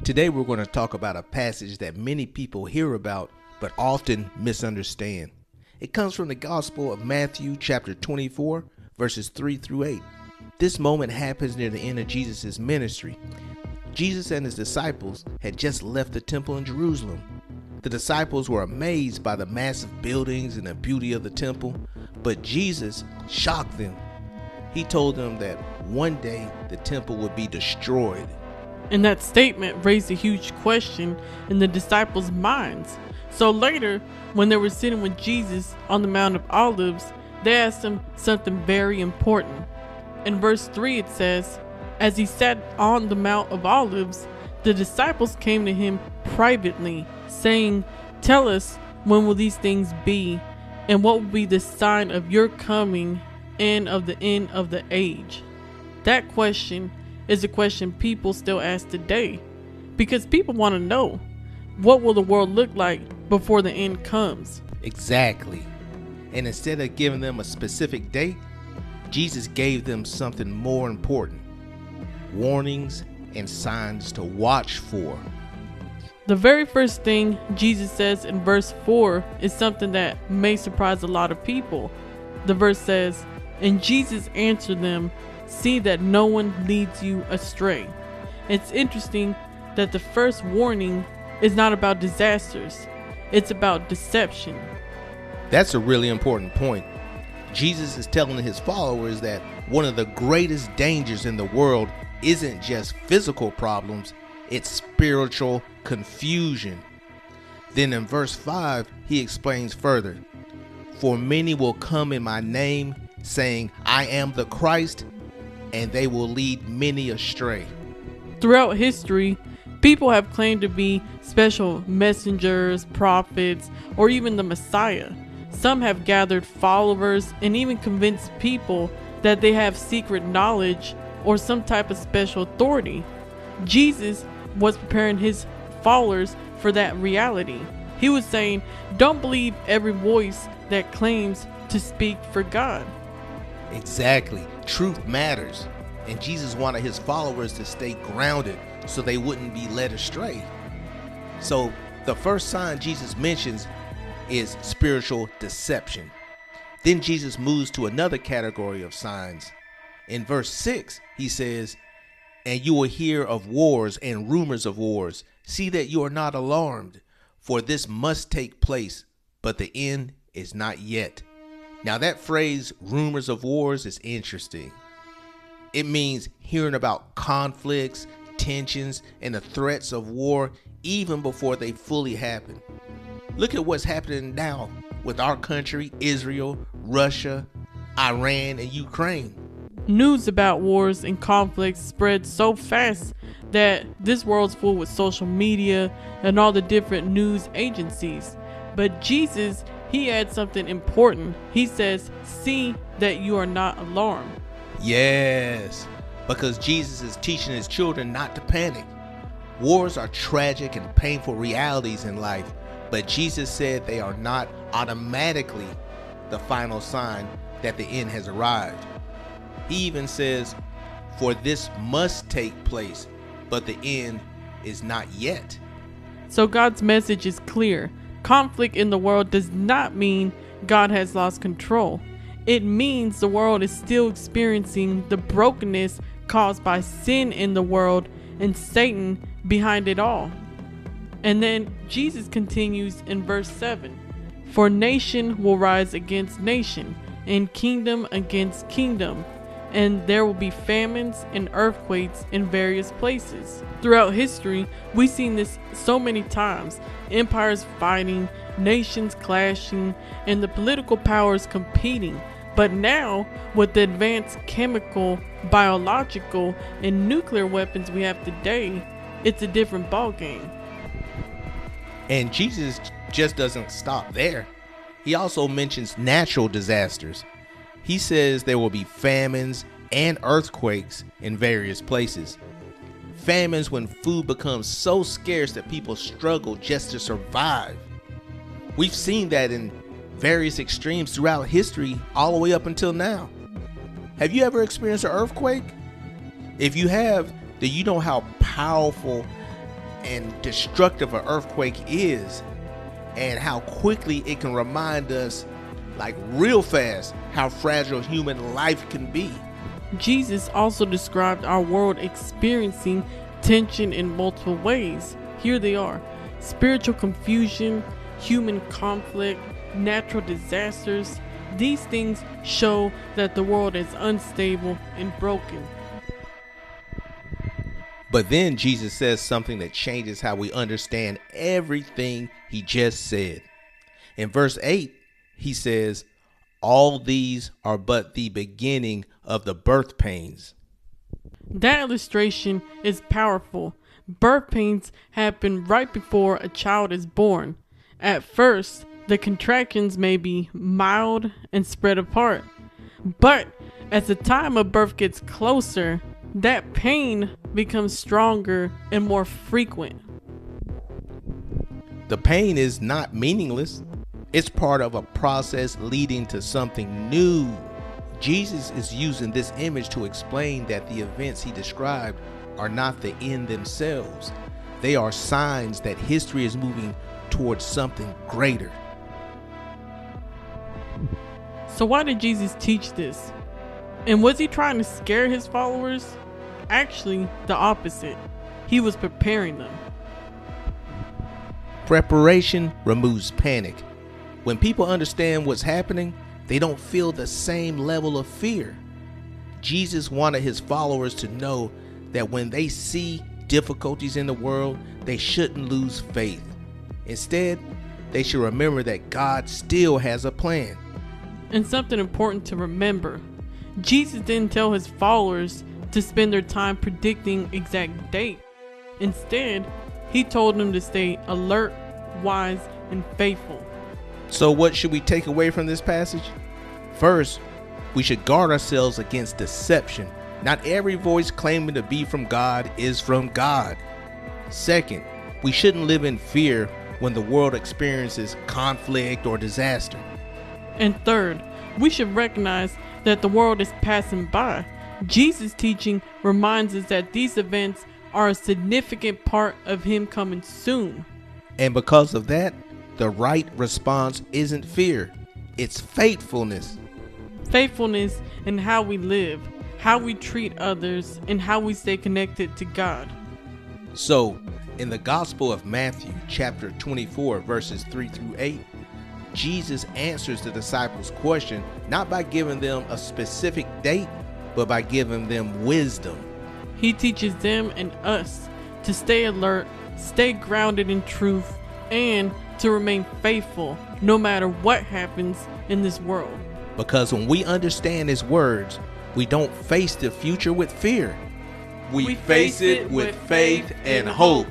Today we're going to talk about a passage that many people hear about but often misunderstand. It comes from the Gospel of Matthew chapter 24 verses 3 through 8. This moment happens near the end of Jesus' ministry. Jesus and his disciples had just left the temple in Jerusalem. The disciples were amazed by the massive buildings and the beauty of the temple, but Jesus shocked them. He told them that one day the temple would be destroyed. And that statement raised a huge question in the disciples' minds. So later, when they were sitting with Jesus on the Mount of Olives, they asked him something very important. In verse 3 it says, "As he sat on the Mount of Olives, the disciples came to him privately, saying, 'Tell us, when will these things be? And what will be the sign of your coming and of the end of the age?'" That question is a question people still ask today, because people want to know, what will the world look like before the end comes? Exactly. And instead of giving them a specific date, Jesus gave them something more important: warnings and signs to watch for. The very first thing Jesus says in verse 4 is something that may surprise a lot of people. The verse says, "And Jesus answered them, 'See that no one leads you astray.'" It's interesting that the first warning is not about disasters, it's about deception. That's a really important point. Jesus is telling his followers that one of the greatest dangers in the world isn't just physical problems, it's spiritual confusion. Then in verse 5, he explains further, "For many will come in my name, saying, 'I am the Christ,' and they will lead many astray." Throughout history, people have claimed to be special messengers, prophets, or even the Messiah. Some have gathered followers and even convinced people that they have secret knowledge or some type of special authority. Jesus was preparing his followers for that reality. He was saying, don't believe every voice that claims to speak for God. Exactly. Truth matters. And Jesus wanted his followers to stay grounded so they wouldn't be led astray. So the first sign Jesus mentions is spiritual deception. Then Jesus moves to another category of signs. In verse 6, he says, "And you will hear of wars and rumors of wars. See that you are not alarmed, for this must take place, but the end is not yet." Now that phrase, rumors of wars, is interesting. It means hearing about conflicts, tensions, and the threats of war even before they fully happen. Look at what's happening now with our country, Israel, Russia, Iran, and Ukraine. News about wars and conflicts spread so fast that this world's full with social media and all the different news agencies. But Jesus, he adds something important. He says, "See that you are not alarmed." Yes, because Jesus is teaching his children not to panic. Wars are tragic and painful realities in life, but Jesus said they are not automatically the final sign that the end has arrived. He even says, "For this must take place, but the end is not yet." So God's message is clear. Conflict in the world does not mean God has lost control. It means the world is still experiencing the brokenness caused by sin in the world and Satan behind it all. And then Jesus continues in verse 7. "For nation will rise against nation, and kingdom against kingdom, and there will be famines and earthquakes in various places." Throughout history, we've seen this so many times. Empires fighting, nations clashing, and the political powers competing. But now, with the advanced chemical, biological, and nuclear weapons we have today, it's a different ballgame. And Jesus just doesn't stop there. He also mentions natural disasters. He says there will be famines and earthquakes in various places. Famines when food becomes so scarce that people struggle just to survive. We've seen that in various extremes throughout history, all the way up until now. Have you ever experienced an earthquake? If you have, then you know how powerful and destructive an earthquake is, and how quickly it can remind us, like real fast, how fragile human life can be. Jesus also described our world experiencing tension in multiple ways. Here they are: spiritual confusion, human conflict, natural disasters. These things show that the world is unstable and broken. But then Jesus says something that changes how we understand everything he just said. In verse 8, he says, "All these are but the beginning of the birth pains." That illustration is powerful. Birth pains happen right before a child is born. At first, the contractions may be mild and spread apart. But as the time of birth gets closer, that pain becomes stronger and more frequent. The pain is not meaningless. It's part of a process leading to something new. Jesus is using this image to explain that the events he described are not the end themselves. They are signs that history is moving towards something greater. So why did Jesus teach this? And was he trying to scare his followers? Actually, the opposite. He was preparing them. Preparation removes panic. When people understand what's happening, they don't feel the same level of fear. Jesus wanted his followers to know that when they see difficulties in the world, they shouldn't lose faith. Instead, they should remember that God still has a plan. And something important to remember: Jesus didn't tell his followers to spend their time predicting exact date. Instead, he told them to stay alert, wise, and faithful. So what should we take away from this passage? First, we should guard ourselves against deception. Not every voice claiming to be from God is from God. Second, we shouldn't live in fear when the world experiences conflict or disaster. And third, we should recognize that the world is passing by. Jesus' teaching reminds us that these events are a significant part of him coming soon. And because of that, the right response isn't fear, it's faithfulness. Faithfulness in how we live, how we treat others, and how we stay connected to God. So, in the Gospel of Matthew, chapter 24, verses 3 through 8, Jesus answers the disciples' question not by giving them a specific date, but by giving them wisdom. He teaches them and us to stay alert, stay grounded in truth, and to remain faithful no matter what happens in this world. Because when we understand his words, we don't face the future with fear. We face it with faith and hope.